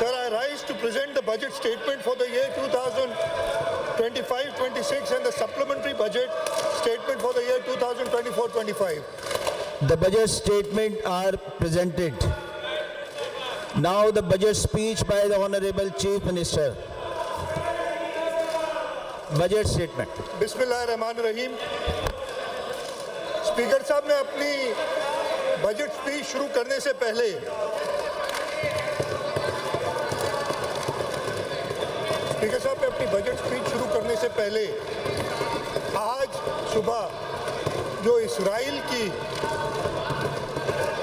Sir, I rise to present the budget statement for the year 2025-26 and the supplementary budget statement for the year 2024-25. The budget statement are presented. Now the budget speech by the Honorable Chief Minister. Budget statement. बिस्मिल्लाहिर्रहमानिर्रहीम। Speaker साहब, मैं अपनी budget speech शुरू करने से पहले आज सुबह जो इसराइल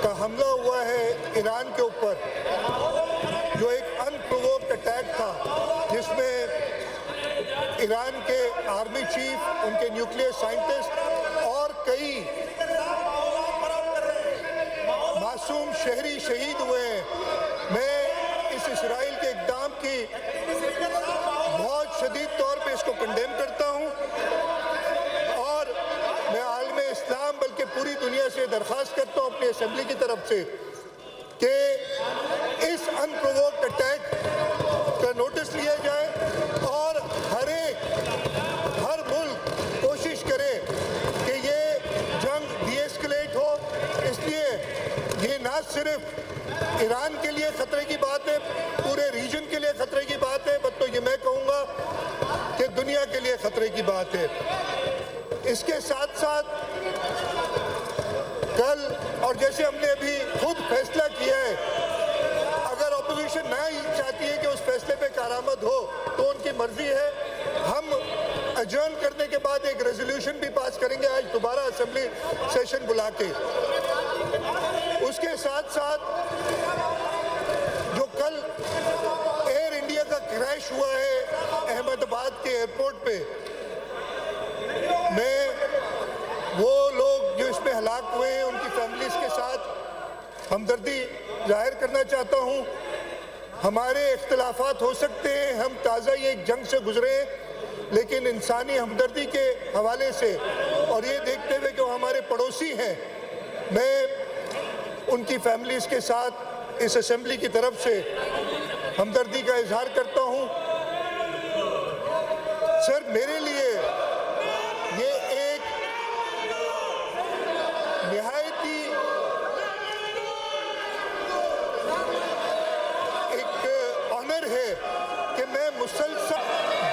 का हमला हुआ है ईरान के ऊपर, जो एक अनप्रोवोक्ड अटैक था जिसमें ईरान के आर्मी चीफ, उनके न्यूक्लियर साइंटिस्ट और कई मासूम शहरी शहीद हुए हैं, मैं इस इसराइल के इक़दाम की बहुत शदीद तौर पे इसको कंडेम करता हूं और मैं आलम इस्लाम बल्कि पूरी दुनिया से दरख्वास्त करता हूं अपनी असेंबली की तरफ से कि इस अनप्रोवोक्ड अटैक का नोटिस लिया जाए और हर मुल्क कोशिश करे कि ये जंग डीएस्केलेट हो। इसलिए ये ना सिर्फ ईरान के लिए खतरे की बात है, पूरे रीजन के लिए खतरे की बात है, बट तो ये मैं कहूँगा कि दुनिया के लिए खतरे की बात है। इसके साथ साथ कल, और जैसे हमने अभी खुद फैसला किया है, अगर ऑपोजिशन ना ही चाहती है कि उस फैसले पे कारामद हो तो उनकी मर्जी है। हम अजर्न करने के बाद एक रेजोल्यूशन भी पास करेंगे आज दोबारा असेंबली सेशन बुला के। उसके साथ साथ जो कल एयर इंडिया का क्रैश हुआ है अहमदाबाद के एयरपोर्ट पे, मैं वो लोग जो इसमें हलाक हुए हैं उनकी फैमिलीज के साथ हमदर्दी जाहिर करना चाहता हूँ। हमारे इख्तिलाफात हो सकते हैं, हम ताज़ा ये एक जंग से गुजरे हैं, लेकिन इंसानी हमदर्दी के हवाले से और ये देखते हुए कि वो हमारे पड़ोसी हैं, मैं उनकी फैमिलीज के साथ इस असेंबली की तरफ से हमदर्दी का इजहार करता हूँ। सर, मेरे लिए ये एक निहायती ऑनर है कि मैं मुसलसल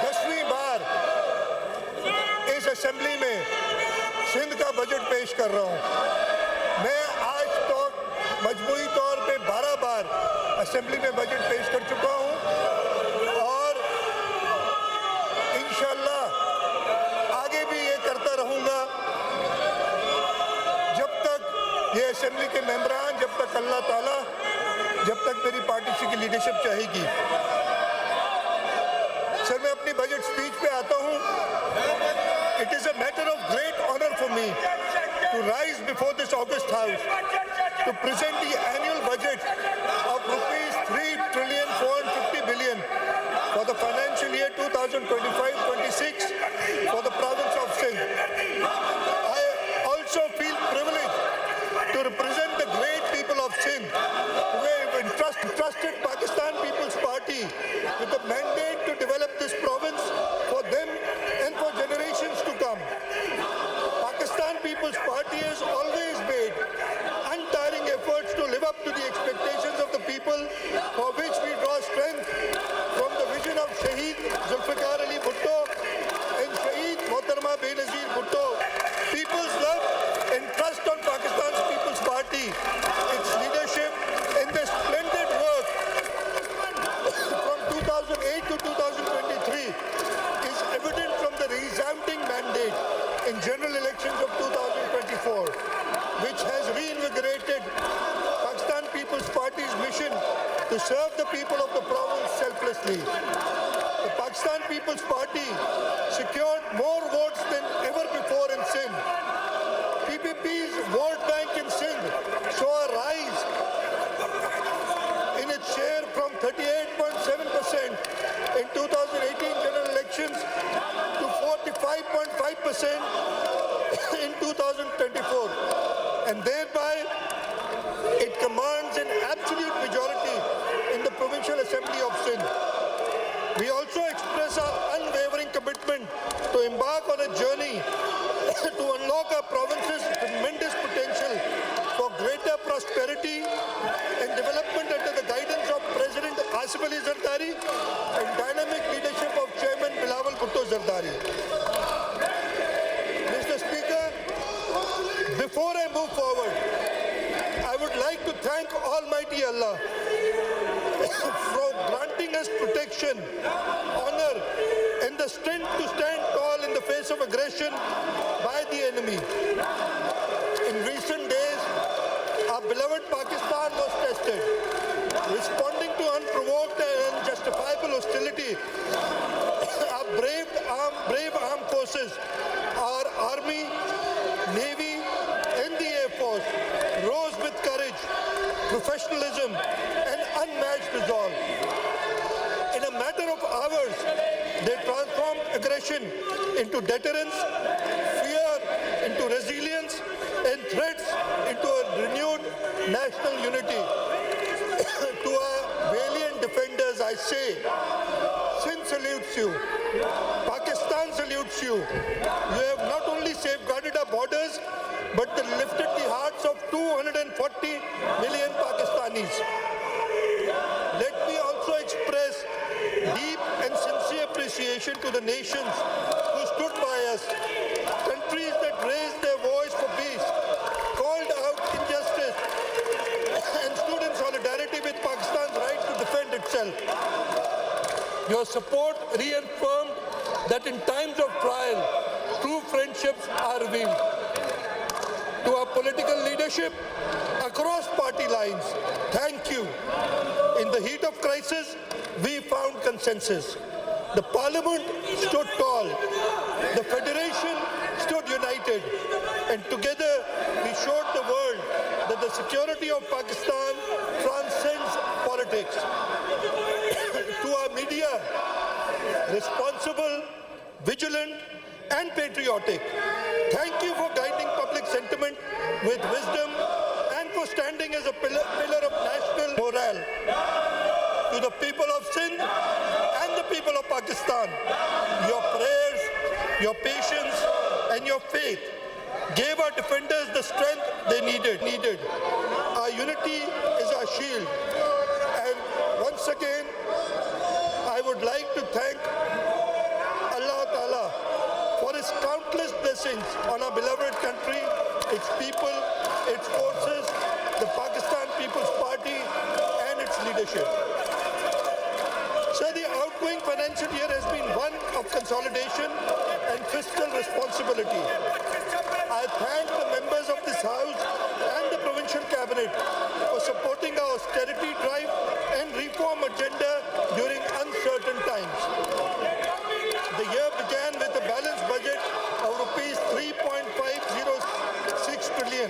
10वीं बार इस असेंबली में सिंध का बजट पेश कर रहा हूँ। मैं आज तो मजमूई तौर पे 12 बार असेंबली में बजट पेश कर चुका हूँ और इंशाअल्लाह आगे भी ये करता रहूँगा जब तक ये असेंबली के मेंबरान, जब तक अल्लाह ताला, जब तक मेरी पार्टी की लीडरशिप चाहेगी। सर, मैं अपनी बजट स्पीच पे आता हूँ। It is a matter of great honour for me to rise before this August House to present the annual budget of ₹3,450,000,000,000 for the financial year 2025-26 for the province of Sindh. I also feel privileged to represent the great people of Sindh who have entrusted Pakistan People's Party with the mandate to develop this province for them and for generations to come. Pakistan People's Party has always made untiring efforts to live up to the expectations of the people, for which we draw strength from the vision of Shaheed Zulfikar Ali Bhutto and Shaheed Mohtarama Benazir Bhutto. People's love and trust on Pakistan's People's Party, its leadership, and their splendid work from 2008 to 2023 is evident from the resounding mandate in general elections of 2024, which has reinvigorated Pakistan People's Party's mission to serve the people of the province selflessly. The Pakistan People's Party secured more votes than ever before in Sindh. PPP's vote bank in Sindh saw a rise in its share from 38.7% in 2018 general elections to 45.5% in 2024, and thereby it commands an absolute majority in the Provincial Assembly Sindh. We also express our unwavering commitment to embark on a journey to unlock our province's tremendous potential for greater prosperity and development under the guidance of President Asif Ali Zardari and dynamic leadership of Chairman Bilawal Bhutto Zardari. Mr. Speaker, before I move forward, I would like to thank Almighty Allah for granting us protection, honor, and the strength to stand tall in the face of aggression by the enemy. In recent days, our beloved Pakistan was tested. Responding to unprovoked and unjustifiable hostility, our brave armed forces, our army, navy, and the Air Force rose with courage, professionalism, and unmatched resolve. In a matter of hours, they transformed aggression into deterrence, fear into resilience, and threats into a renewed national unity. To our valiant defenders, I say, Sindh salutes you. Pakistan salutes you. You have not only safeguarded our borders, but lifted the hearts of 240 million Pakistanis. Let me also express deep and sincere appreciation to the nations who stood by us, countries that raised their voice for peace, called out injustice, and stood in solidarity with Pakistan's right to defend itself. Your support reaffirmed that in times of trial, true friendships are revealed. To our political leadership across party lines, thank you. In the heat of crisis, we found consensus. The Parliament stood tall. The Federation stood united. And together, we showed the world that the security of Pakistan transcends politics. To our media, responsible, vigilant, and patriotic, thank you for guiding public sentiment with wisdom and for standing as a pillar of national morale. To the people of Sindh and the people of Pakistan, your prayers, your patience, and your faith gave our defenders the strength they needed. Our unity is our shield. And once again, I would like to thank Allah Ta'ala for His countless blessings on our beloved country, its people, its forces, the Pakistan People's Party, and its leadership. Sir, the outgoing financial year has been one of consolidation and fiscal responsibility. I thank the members of this House and the Provincial Cabinet for supporting our austerity drive and reform agenda during uncertain times. The year began with a balanced budget of rupees 3.506 trillion,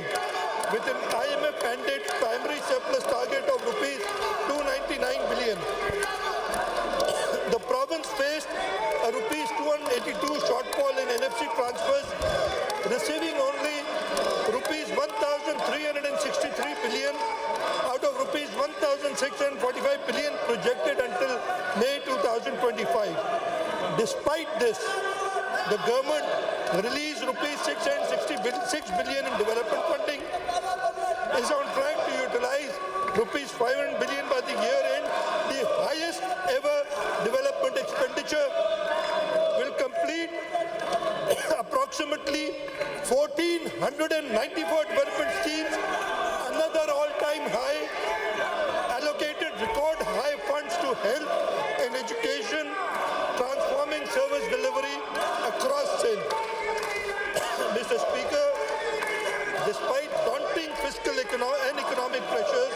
with an IMF-mandated primary surplus target of rupees 299 billion. The province faced a rupees 282 shortfall in NFC transfers, receiving only rupees 1,363 billion out of rupees 1,645 billion projected until May 2025. Despite this, the government released rupees 666 billion in development funding, is on track to utilize rupees 500 billion by the year end, the highest ever development expenditure, will complete approximately 1,494 development schemes, another all-time high, allocated record high funds to health and education, transforming service delivery across Sindh. Mr. Speaker, despite daunting fiscal and economic pressures,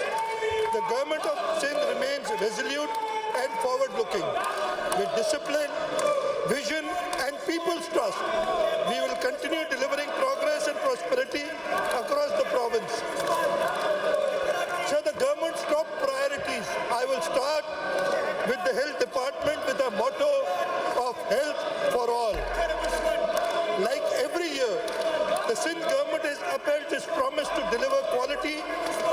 the government of Sindh remains resolute and forward-looking. With discipline, vision, and people's trust, we will continue delivering progress and prosperity across the province. So the government's top priorities, I will start with the health department with a motto of health for all. Like every year, the Sindh government has upheld its promise to deliver quality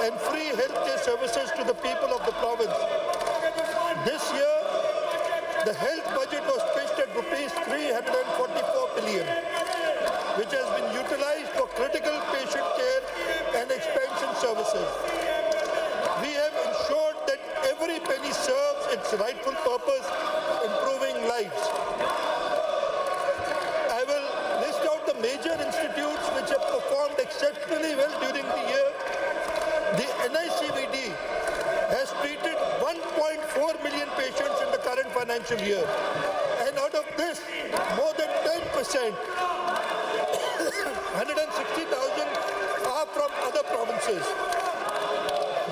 and free healthcare services to the people of the province. This year, The health budget was pitched at rupees 344 billion, which has been utilized for critical patient care and expansion services. We have ensured that every penny serves its rightful purpose, improving lives. I will list out the major institutes which have performed exceptionally well during the year. The NICVD has treated 1.4 million patients in the current financial year. And out of this, more than 10%, 160,000 are from other provinces.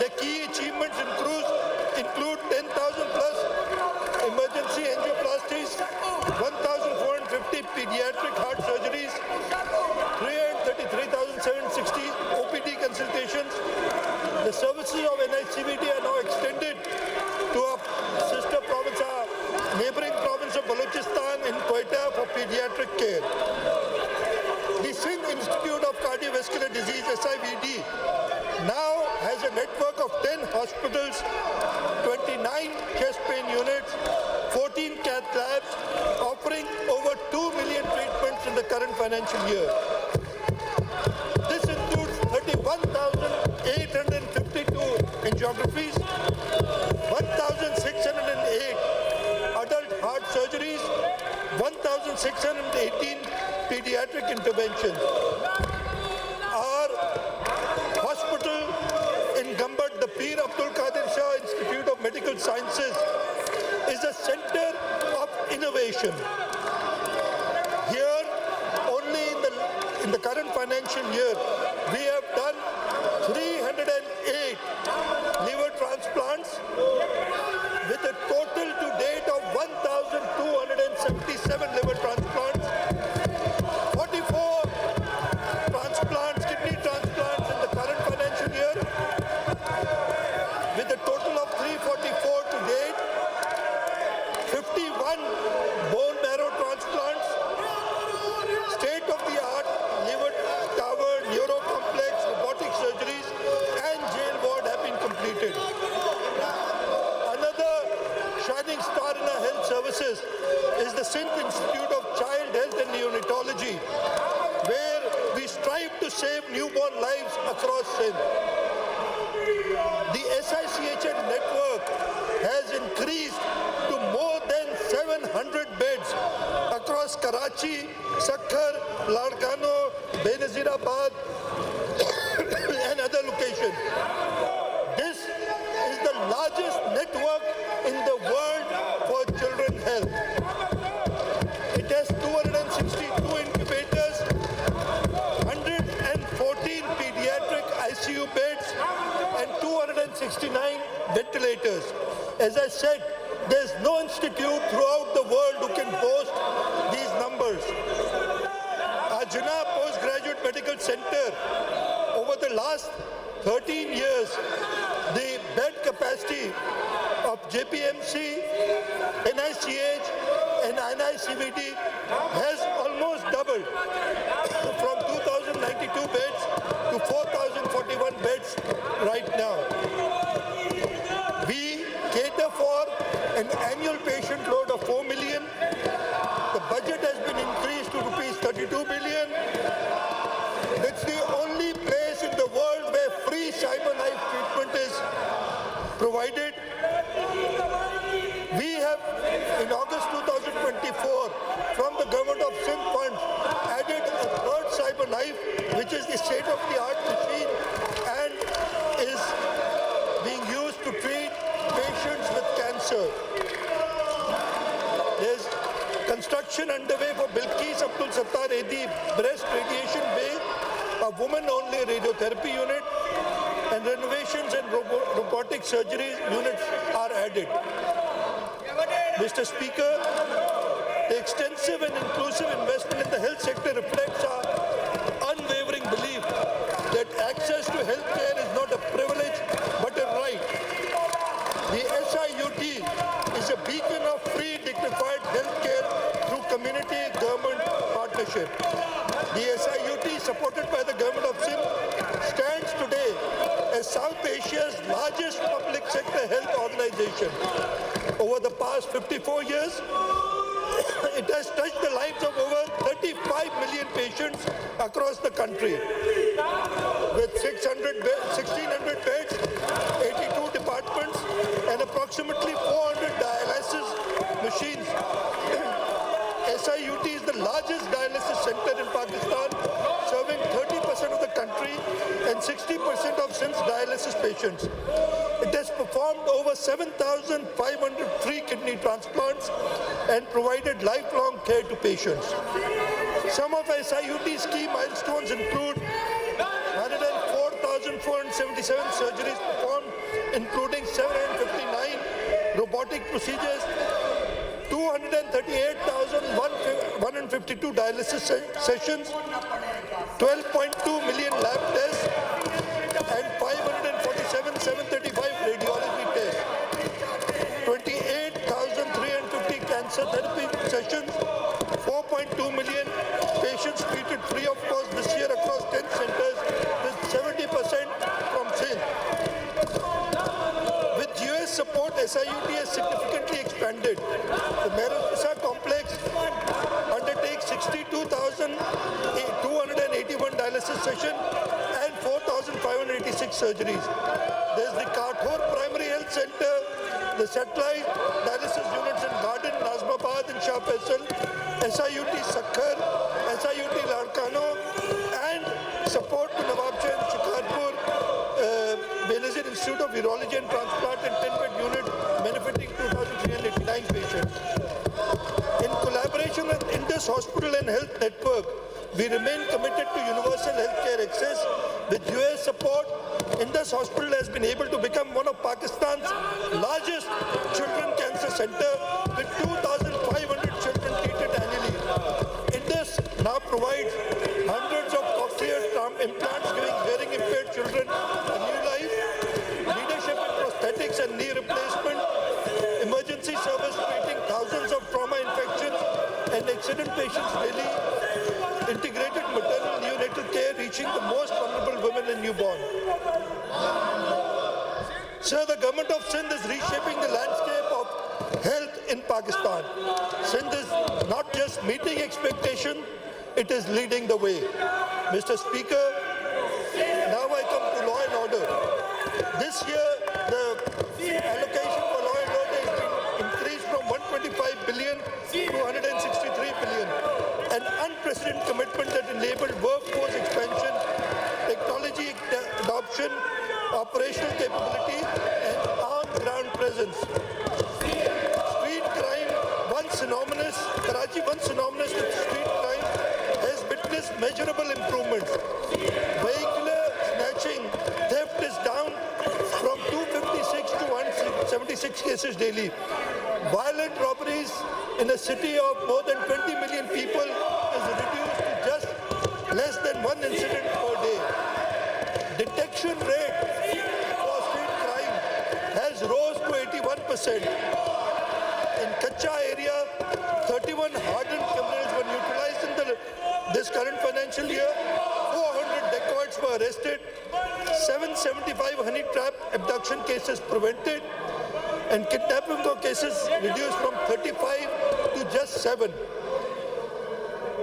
The key achievements include 10,000 plus emergency angioplasties, 1,450 pediatric heart surgeries, 333,760 OPD consultations. The services of NICVD are now extended to our sister province, our neighboring province of Balochistan in Quetta for pediatric care. The Singh Institute of Cardiovascular Disease, SIVD, now has a network of 10 hospitals, 29 chest pain units, 14 cath labs, offering over 2 million treatments in the current financial year. This includes 31,852 angiographies, 1,608 adult heart surgeries, 1,618 pediatric interventions. Our hospital in Gambad, the Peer Abdul Qadir Shah Institute of Medical Sciences, is a center of innovation. Here, only in the current financial year, we have done 308 liver transplants with a total to date of 1,277 liver transplants, 44 transplants, kidney transplants in the current financial year, with a total of 344 to date, 51 bone marrow transplants, state-of-the-art liver tower, neuro complex, robotic surgeries, and jail ward have been completed. Another shining star in our health services is the Sindh Institute of Child Health and Neonatology, where we strive to save newborn lives across Sindh. The SICHN network has increased to more than 700 beds across Karachi, Sakkar, Ladkano, Benazirabad, and other locations. This is the largest network in the world for children's health. It has 262 incubators, 114 pediatric ICU beds, and 269 ventilators. As I said, there's no institute throughout the world who can boast these numbers. Our Jinnah Postgraduate Medical Center, over the last 13 years, the bed capacity of JPMC, NICH, and NICVD has almost doubled from 2,092 beds to 4,041 beds right now. We cater for an annual patient load of 4 million. The budget has been increased to rupees 32 billion. It's the only place in the world where free CyberKnife treatment is provided. We have, in August 2024, from the government of Sindh funds, added a third CyberKnife, which is the state-of-the-art machine and is being used to treat patients with cancer. There's construction underway for Bilkis Abdul Sattar Edi breast radiation bay, a woman-only radiotherapy unit, and renovations and robotic surgery units are added. Mr. Speaker, the extensive and inclusive investment in the health sector reflects our unwavering belief that access to health care is not a privilege but a right. The SIUT is a beacon of free, dignified health care through community-government partnership. The SIUT, supported by the government of Sindh, stands today as South Asia's largest public sector health organization. Over the past 54 years, it has touched the lives of over 35 million patients across the country. With 1,600 beds, 82 departments, and approximately 400 dialysis machines. SIUT is the largest dialysis center in Pakistan, serving 30% of the country and 60% of Sindh's dialysis patients. It has performed over 7,500 free kidney transplants and provided lifelong care to patients. Some of SIUT's key milestones include 104,477 surgeries performed, including 759 robotic procedures, 238,152 dialysis sessions, 12.2 million lab tests, and 547,735 radiology tests, 28,350 cancer therapy sessions, 4.2 million patients treated free of cost this year across 10 centers, with 70% from Sindh. With US support, SIUT has significantly expanded. The Mehrunisar complex undertakes 62,281 dialysis sessions and 4,586 surgeries. There's the Kathor Primary Health Center, the satellite dialysis units in Garden, Nazmabad and Shah Faisal, SIUT Sakhar, SIUT Larkano, and support to Nawabshah and Shikarpur, Benazir Institute of Urology and Transplant and 10-bed unit benefiting 2,389 patients. In collaboration with Indus Hospital and Health Network, we remain committed to universal healthcare access. With US support, Indus Hospital has been able to become one of Pakistan's largest children cancer center with 2,500 children treated annually. Indus now provides hundreds of cochlear implants, giving hearing impaired children a new life, leadership in prosthetics and knee replacement, emergency service treating thousands of trauma infections and accident patients daily, integrated maternal neonatal care reaching the most vulnerable women and newborn. Sir, the government of Sindh is reshaping the landscape of health in Pakistan. Sindh is not just meeting expectation, it is leading the way. Mr. Speaker, now I come to law and order. This year, the allocation for law and order has been increased from 125 billion to 163 billion. An unprecedented commitment that enabled workforce expansion, technology adoption, operational capability, and on-ground presence. Street crime, Karachi, once synonymous with street crime, has witnessed measurable improvements. Vehicular snatching, theft is down from 256 to 176 cases daily. Violent robberies in a city of more than 20 million people is reduced to just less than one incident per day. Detection rate for street crime has rose to 81%. In Kacha area, 31 hardened criminals were neutralized in this current financial year. 400 dacoits were arrested. 775 honey trap abduction cases prevented, and kidnapping cases reduced from 35 to just 7.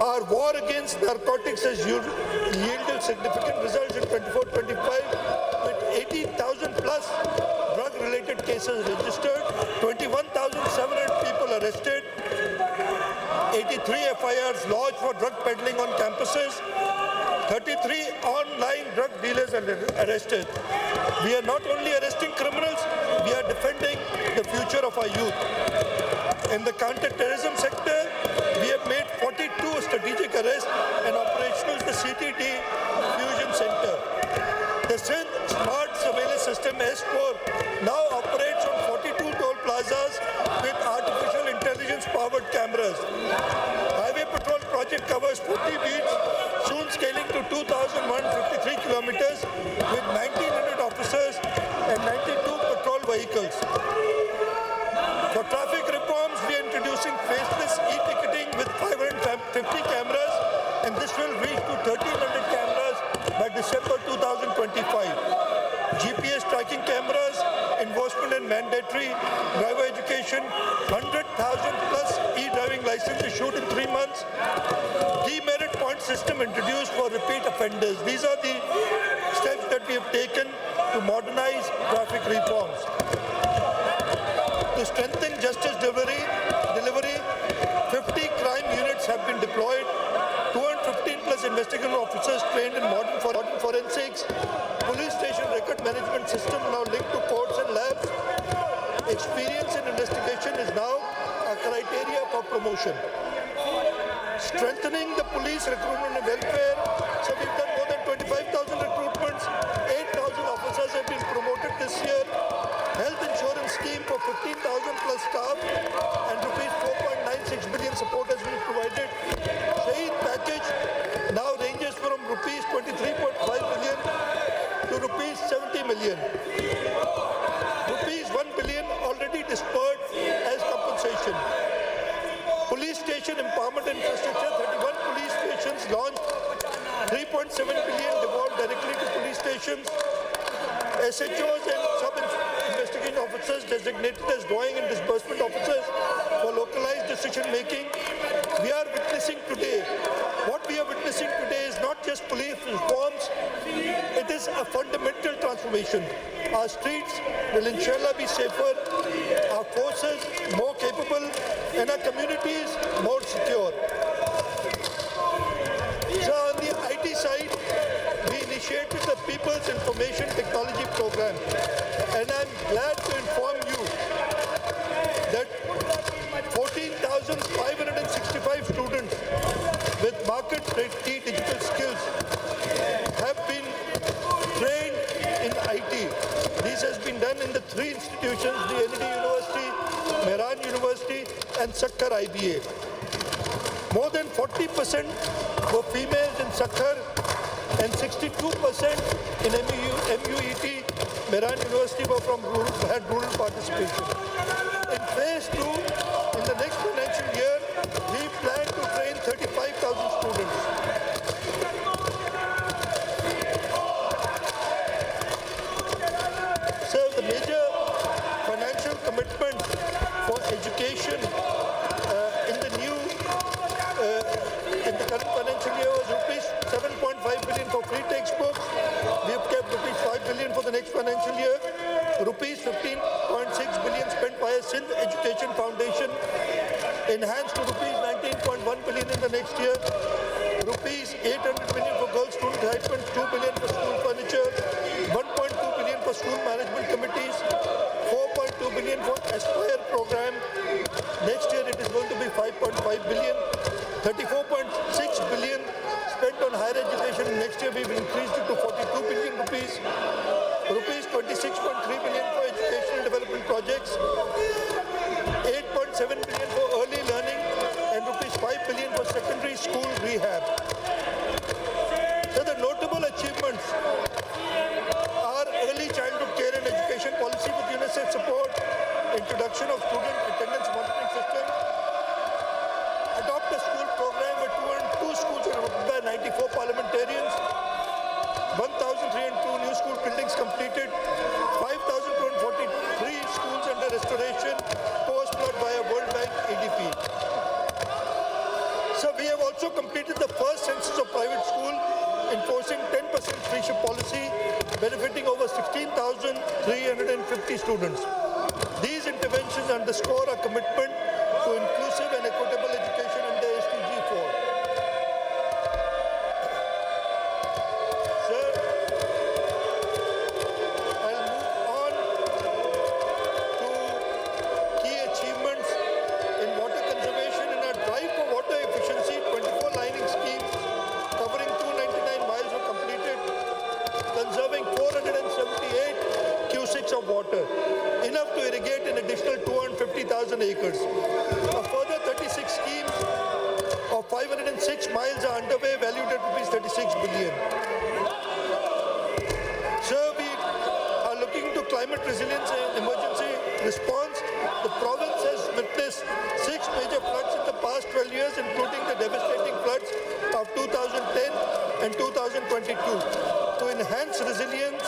Our war against narcotics has yielded significant results in 24-25 with 18,000 plus drug-related cases registered, 21,700 people arrested, 83 FIRs lodged for drug peddling on campuses, 33 online drug dealers are arrested. We are not only arresting criminals, we are defending the future of our youth. In the counter-terrorism sector, we have made 42 strategic arrests and operational the CTT Fusion Center. The Sindh Smart Surveillance System S4 now operates on 42 toll plazas with artificial intelligence-powered cameras. Highway Patrol project covers 40 beats, soon scaling to 2,153 kilometers with 1,900 officers and 92 patrol vehicles. For traffic reforms, we are introducing faceless e-ticketing with 550 cameras, and this will reach to 1,300 cameras by December 2025. GPS tracking cameras, enforcement and mandatory driver education, 100,000 plus e-driving license issued in 3 months, demerit point system introduced for repeat offenders. These are the steps that we have taken to modernize traffic reforms. To strengthen justice delivery, 50 crime units have been deployed, 215 plus investigative officers trained in modern forensics, police station record management system now linked to courts and labs. Experience in investigation is now a criteria for promotion. Strengthening the police recruitment and welfare. So we've done more than 25,000 recruitments, 8,000 officers have been promoted this year. Health insurance scheme for 15,000 plus staff and rupees 4.96 billion support has been provided. Shaheed package now ranges from rupees 23.5 billion to rupees 70 million. Rupees 1 billion already disbursed as compensation. Police station empowerment infrastructure, 31 police stations launched, 3.7 billion devolved directly to police stations. SHOs and sub-investigating officers designated as drawing and disbursement officers for localized decision making. We are witnessing today, what we are witnessing today is not just police reforms, it is a fundamental transformation. Our streets will inshallah be safer, our forces more capable, and our communities more secure. So on the IT side, we initiated the People's Information Technology Program, and I'm glad to inform you that 14,565 students with market-ready digital skills have been trained in IT. This has been done in the 3 institutions, the ND University, Mehran University, and Sakkar IBA. More than 40% were females in Sakkar and 62% in MUET, Mehran University, were from had rural participation. In phase 2, in the next financial year, we plan to train 35,000 students. So the major financial commitment for education in the current financial year was rupees 7.5 billion for free textbooks. We have kept rupees 5 billion for the next financial year. Rupees 15.6 billion spent by a Sindh Education Foundation, enhanced to rupees 19.1 billion in the next year. Rupees 800 million for girls' student stipends, 2 billion for school furniture, 1.2 billion for school management committees, 4.2 billion for Aspire program. Next year it is going to be 5.5 billion. 34.6 billion spent on higher education. Next year we will increase it to 42 billion rupees. Rupees 26.3 billion for educational development projects. 8.7 billion for early learning and rupees 5 billion for secondary school rehab. So the notable achievements are early childhood care and education policy with UNICEF support, introduction of student attendance monitoring system, adopt a school program where 202 schools are opened by 94 parliamentarians, 1,302 new school buildings completed, 5,243 schools under restoration, post-flood by a World Bank EDP. So we have also completed the first census of private school, enforcing 10% free-ship policy, benefiting over 16,350 students. These interventions underscore our commitment to inclusive and equitable education under SDG 4. Sir, I'll move on to key achievements in water conservation. In our drive for water efficiency, 24 lining schemes covering 299 miles were completed, conserving 478 cusecs of water, enough to irrigate an additional 250,000 acres. A further 36 schemes of 506 miles are underway, valued at rupees 36 billion. Sir, we are looking to climate resilience and emergency response. The province has witnessed 6 major floods in the past 12 years, including the devastating floods of 2010 and 2022. To enhance resilience,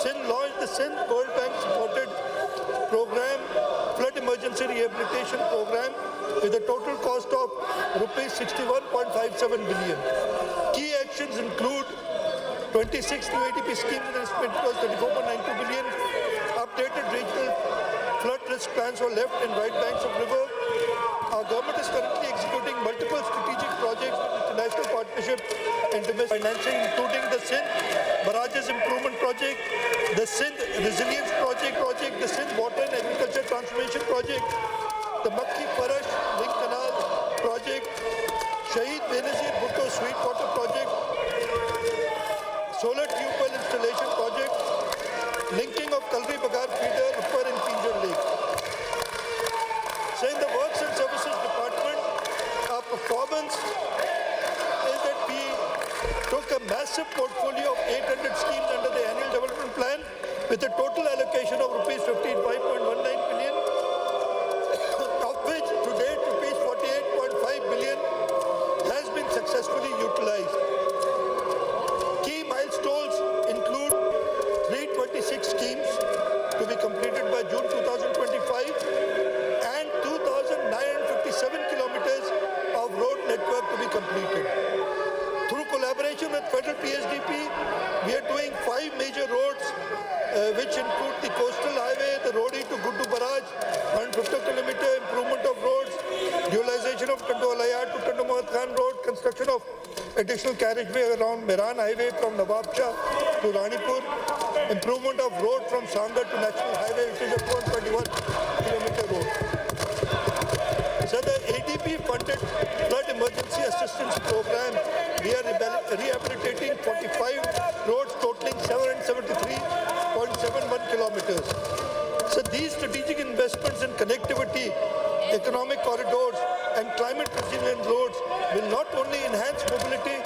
Sindh launched the Sindh World Bank supported program, flood emergency rehabilitation program, with a total cost of rupees 61.57 billion. Key actions include 26 new ADP schemes with an estimated cost 34.92 billion, updated regional flood risk plans for left and right banks of river. Our government is currently executing multiple strategic projects with international partnership and domestic financing, including the Sindh Barrages Improvement Project, the Sindh Resilience Project, the Sindh Water and Agriculture Transformation Project, the Makki Parash Link Canal Project, Shahid Benazir Bhutto Sweetwater Project, Solar Tube Well Installation Project, linking of Kalri Bagar Feeder, Upper and Pinjar Lake. So in the Works and Services Department, our performance is that we took a massive portfolio of 800 schemes under the annual development plan with a total allocation of rupees 55.19 billion, of which to date rupees 48.5 billion has been successfully utilized. Key milestones include 326 schemes to be completed by June 2025 and 2,957 kilometers of road network to be completed. Through collaboration with Federal PSDP, we are doing 5 major roads which include the coastal highway, the Rodi to Guddu Barrage, 150 kilometer improvement of roads, dualization of Tandolayar to Tando Mohammad Khan Road, construction of additional carriageway around Meran Highway from Nawab Shah to Ranipur, improvement of road from Sangar to National Highway, which is a 421 kilometer road. So the ADB funded flood emergency assistance program, we are rehabilitating 45 roads totaling 773.71 kilometers. So these strategic investments in connectivity, economic corridors and climate resilient roads will not only enhance mobility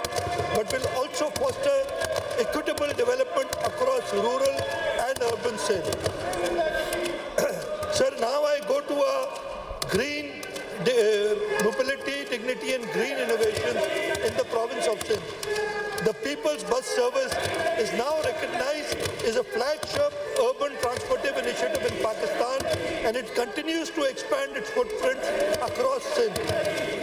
but will also foster equitable development across rural and urban Sindh. Sir, now I go to a green mobility, dignity and green innovations in the province of Sindh. The People's Bus Service is now recognized as a flagship urban transportive initiative in Pakistan, and it continues to expand its footprint across Sindh.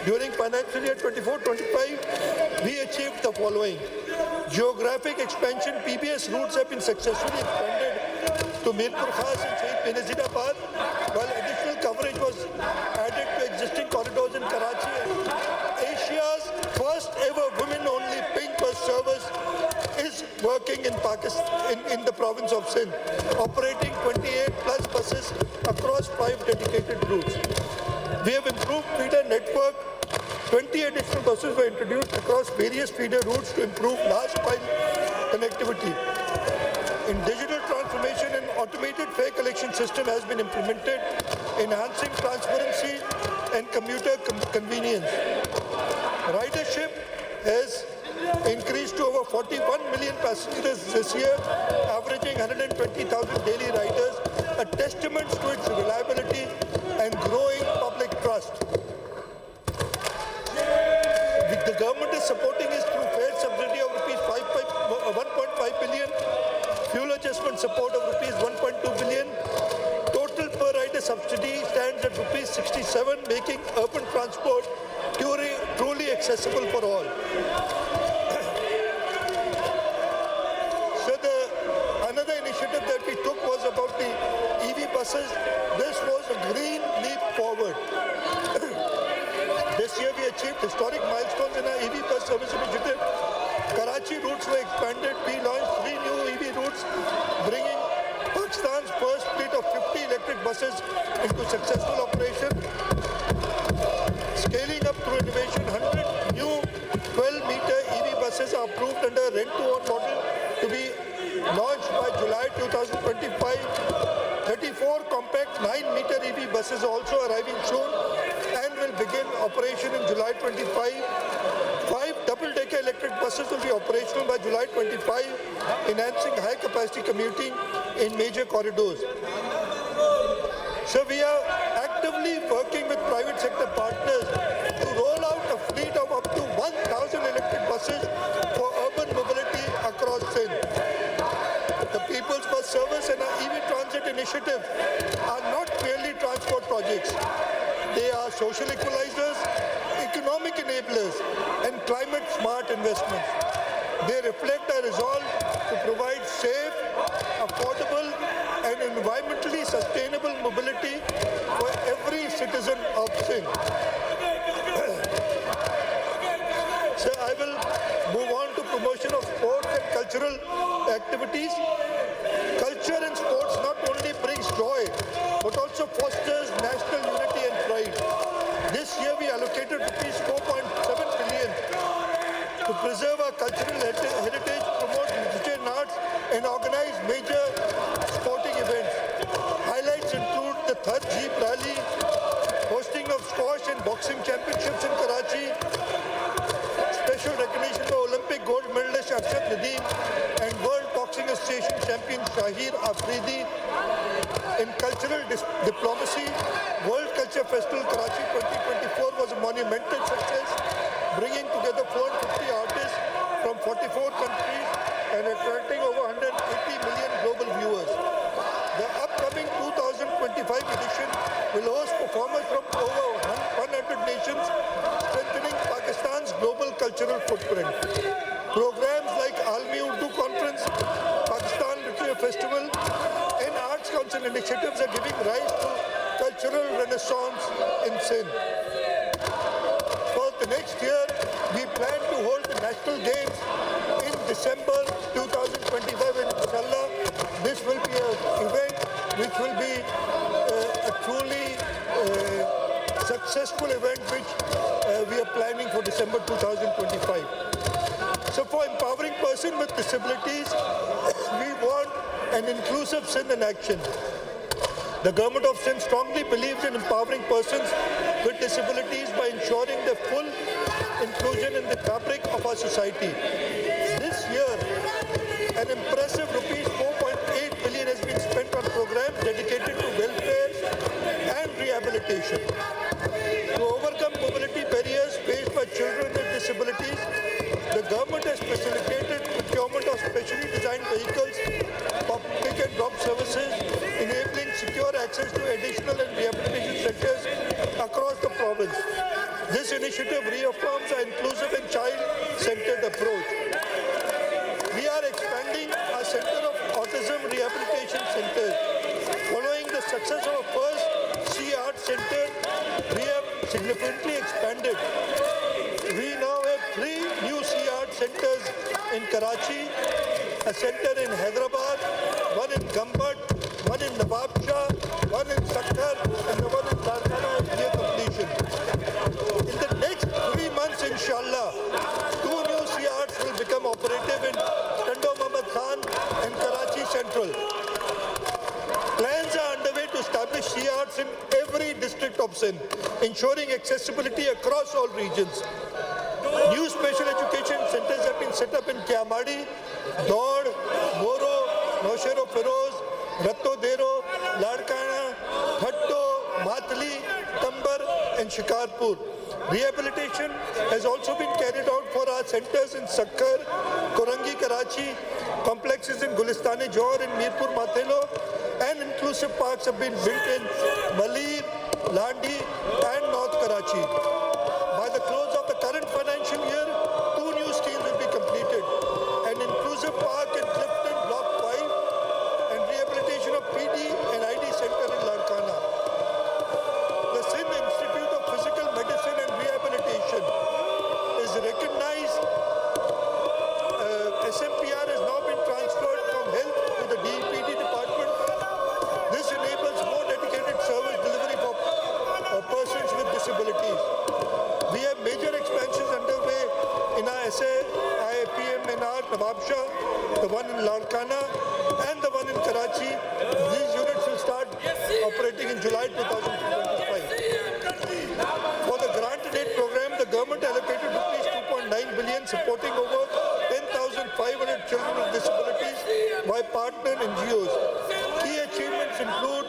During financial year 24-25, we achieved the following. Geographic expansion, PBS routes have been successfully expanded to Mirpur Khas and Shaheed Benazirabad, while additional coverage was added to existing corridors in Karachi. Asia's first ever women-only pink bus service is working in Pakistan, in the province of Sindh, operating 28 plus buses across 5 dedicated routes. We have improved feeder network. 20 additional buses were introduced across various feeder routes to improve last mile connectivity. In digital transformation, an automated fare collection system has been implemented, enhancing transparency and commuter convenience. Ridership has increased to over 41 million passengers this year, averaging 120,000 daily riders, a testament to its reliability and growing public trust. The government is supporting this through fare subsidy of rupees 1.5 billion, fuel adjustment support of rupees 1.2 billion. Total per rider subsidy stands at rupees 67, making urban transport truly accessible for all. So another initiative that we took was about the EV buses. This was a green leap forward. This year we achieved historic milestones in our EV bus service initiative. Karachi routes were expanded. We launched 3 new EV routes, bringing Pakistan's first fleet of 50 electric buses into successful operation. Scaling up through innovation, 100 new 12-meter EV buses are approved under a rent-to-own model to be launched by July 2025. 34 compact 9-meter EV buses are also arriving soon and will begin operation in July 25. 5 double-decker electric buses will be operational by July 25, enhancing high-capacity commuting in major corridors. So we are actively working with private sector partners to roll out a fleet of up to 1,000 electric buses for urban mobility across Sindh. The People's Bus Service and our social equalizers, economic enablers, and climate-smart investments. They reflect our resolve to provide safe, affordable, and environmentally sustainable mobility for every citizen of Sindh. So I will move on to promotion of sports and cultural activities. Culture and sports not only brings joy, but also fosters national unity and pride. This year we allocated rupees 4.7 billion to preserve our cultural heritage, promote literature and arts, and organize major sporting events. Highlights include the third Jeep Rally, hosting of squash and boxing championships in Karachi, special recognition for Olympic gold medalist Arshad Nadeem and World Boxing Association champion Shahir Afridi. In cultural diplomacy, World Culture Festival Karachi 2024 was a monumental success, bringing together 450 artists from 44 countries and attracting over 180 million global viewers. The upcoming 2025 edition will host performers from over 100 nations, strengthening Pakistan's global cultural footprint. Programs like Almi Urdu Conference, Pakistan Literature Festival, and Arts Council initiatives are giving rise to cultural renaissance in Sindh. For the next year, we plan to hold the National Games in December 2025 in Inshallah. This will be an event which will be a truly successful event which we are planning for December 2025. So for empowering persons with disabilities, we want an inclusive Sindh in action. The government of Sindh strongly believes in empowering persons with disabilities by ensuring their full inclusion in the fabric of our society. This year, an impressive rupees 4.8 billion has been spent on programs dedicated to welfare and rehabilitation. To overcome mobility barriers faced by children with disabilities, the government has facilitated procurement of specially designed vehicles for pick and drop services, enabling secure access to additional and rehabilitation centers across the province. This initiative reaffirms our inclusive and child-centered approach. We are expanding our Center of Autism Rehabilitation Centers. Following the success of our first C-Art Center, we have significantly expanded. We now have 3 new C-Art centers in Karachi, a center in Hyderabad, one in Gambat, one in Nawab Shah, one in Sakkar, and the one in Larkana is near completion. In the next 3 months, inshallah, 2 new C-Arts will become operative in Tando Muhammad Khan and Karachi Central. Plans are underway to establish C-Arts in every district of Sindh, ensuring accessibility across all regions. New special education centers have been set up in Kiamadi, Dod, Moro, Noshero Feroz, Ratto Dero, Larkana, Hatto, Mathli, Tambar, and Shikarpur. Rehabilitation has also been carried out for our centers in Sakkar, Korangi, Karachi, complexes in Gulistani Johor and Mirpur Mathelo, and inclusive parks have been built in Malir, Landi, and North Karachi. By the close of the current financial year, 2 new schemes will be completed. An inclusive park in Clifton Block 5 and rehabilitation of PD and ID Center in Larkana. The Sindh Institute of Physical Medicine and Rehabilitation is recognized. SMPR has now been transferred from health to the DPD department. This enables more dedicated service delivery for persons with disabilities. We have major expansions underway in our SA, IIPM and our Nawab Shah, the one in Larkana and the one in Karachi. These units will start operating in July 2025. For the grant and aid program, the government allocated rupees 2.9 billion supporting over 10,500 children with disabilities by partner NGOs. Key achievements include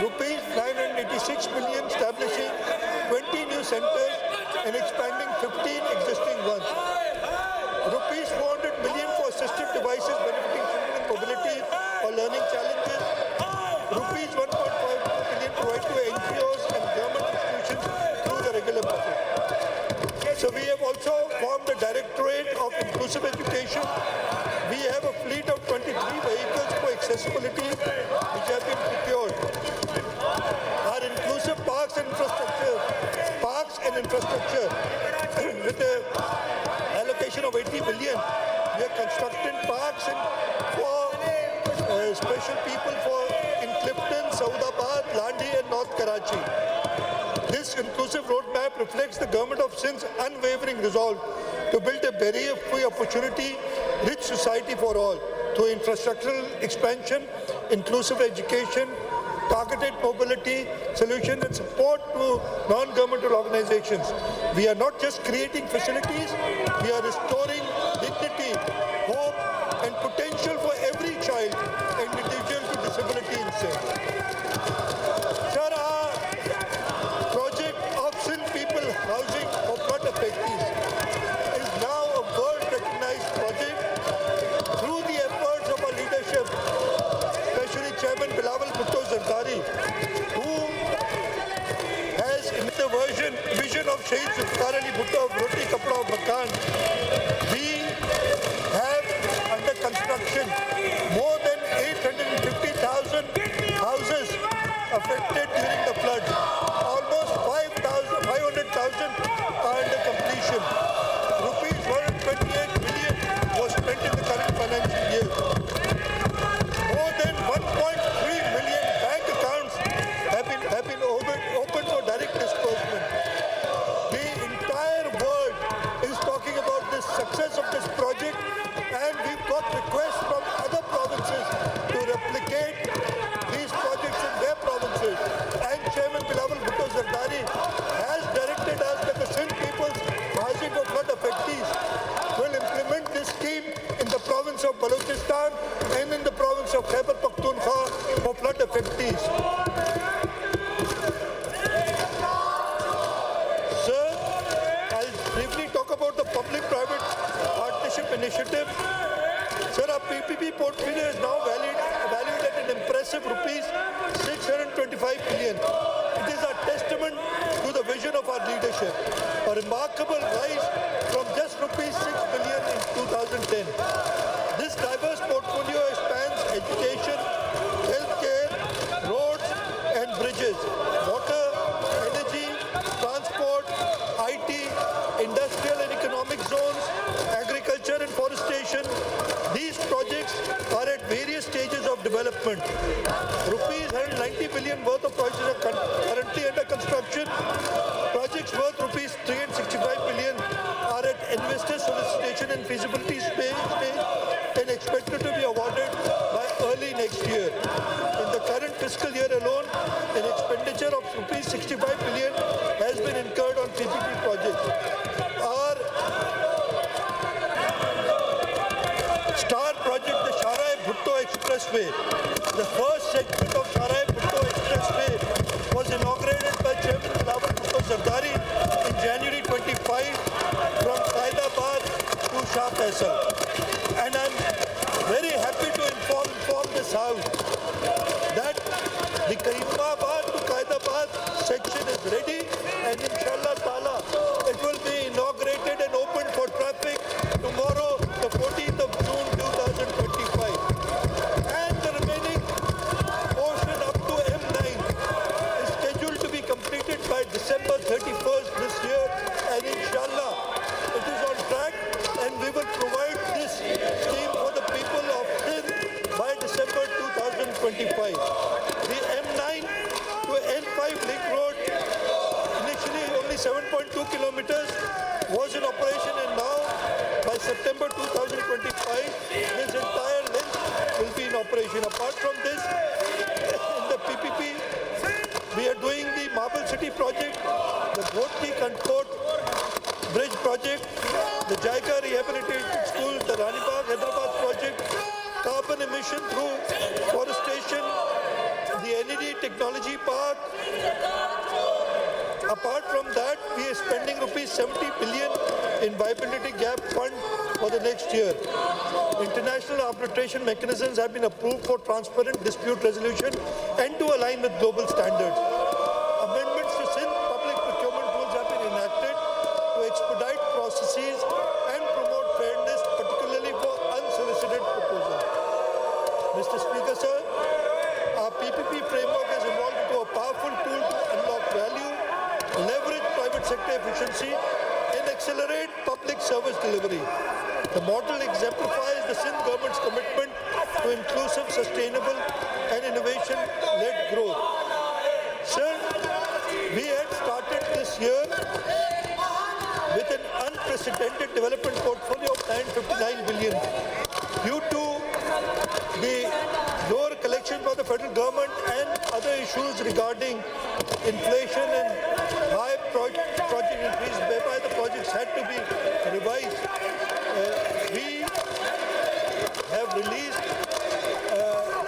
rupees 986 million establishing 20 new centers and expanding 15 existing ones. Rupees 400 million for assistive devices benefiting children with mobility or learning challenges. Rupees 1.5 billion provided to NGOs and government institutions So we have also formed a directorate of inclusive education. We have a fleet of 23 vehicles for accessibility which have been procured. Our inclusive parks and infrastructure with the allocation of 80 billion, we are constructing parks for special people in Clifton, Saudabad, Landi and North Karachi. This inclusive roadmap reflects the government of Sindh's unwavering resolve to build a barrier-free opportunity-rich society for all through infrastructural expansion, inclusive education, targeted mobility solutions and support to non-governmental organizations. We are not just creating facilities, we are restoring dignity, hope and potential for every child and individual with disability in Sindh. Sir, our project of Sindh People Housing for Flood Affectees is now a world-recognized project through the efforts of our leadership, especially Chairman Bilawal Bhutto Zardari, who has in the vision of Shaheed Zulfikar Ali Bhutto of Roti Kapda of Makan. We have under construction more than 850,000 houses affected during the flood. Almost 500,000 are under completion. Rupees 128 billion was spent in the current financial year. More than 1.3 million bank accounts have been opened for direct disbursement. The entire world is talking about the success of this project, and we've got requests from other provinces to replicate these projects in their provinces. And Chairman Bilawal Bhutto Zardari has directed us that the Sindh People's Housing for Flood Affectees will implement this scheme in the province of Balochistan and in the province of Khyber Pakhtunkhwa for flood affectees. Sir, I'll briefly talk about the public-private partnership initiative. Sir, our PPP portfolio is now valued at an impressive rupees 625 billion. It is a testament to the vision of our leadership. A remarkable rise from just rupees 6 billion in 2010. This diverse portfolio spans education, healthcare, roads and bridges, water, energy, transport, IT, industrial and economic zones, agriculture and forestation. These projects are at various stages of development. Rupees 190 billion worth of projects are currently under construction. Projects worth rupees 365 billion are at investor solicitation and feasibility stage and expected to be awarded by early next year. In the current fiscal year alone, an expenditure of rupees 65 billion has been incurred on PPP projects. Our star project, the Sharai Bhutto Expressway, the first segment of Sharai Bhutto Expressway was inaugurated by Chairman Bilawal Bhutto Zardari in January 25 from Saidabad to Shah Faisal. And I'm very happy to inform this House that the Karimabad to Qaidabad section is ready, and inshallah ta'ala it will be inaugurated and opened for traffic tomorrow, the 14th of June 2025. And the remaining portion up to M9 is scheduled to be completed by December 31st this year, and inshallah it is on track, and we will provide this scheme for the people of Sindh by December 2025. The M9 to N5 link road, initially only 7.2 kilometers, was in operation, and now by September 2025, this entire length will be in operation. Apart from this, in the PPP, we are doing the Marble City project, the Ghodki Kantkot Bridge project, the Jaiga Rehabilitation School, the Ranibagh Hyderabad project, carbon emission through forestation, the NED Technology Park. Apart from that, we are spending rupees 70 billion in Viability Gap Fund for the next year. International arbitration mechanisms have been approved for transparent dispute resolution and to align with global standards. Amendments to Sindh public procurement rules have been enacted to expedite leverage private sector efficiency, and accelerate public service delivery. The model exemplifies the Sindh government's commitment to inclusive, sustainable, and innovation-led growth. Sir, we had started this year with an unprecedented development portfolio of 959 billion. Due to the lower collection by the federal government and other issues regarding inflation and high project increase, whereby the projects had to be revised, we have released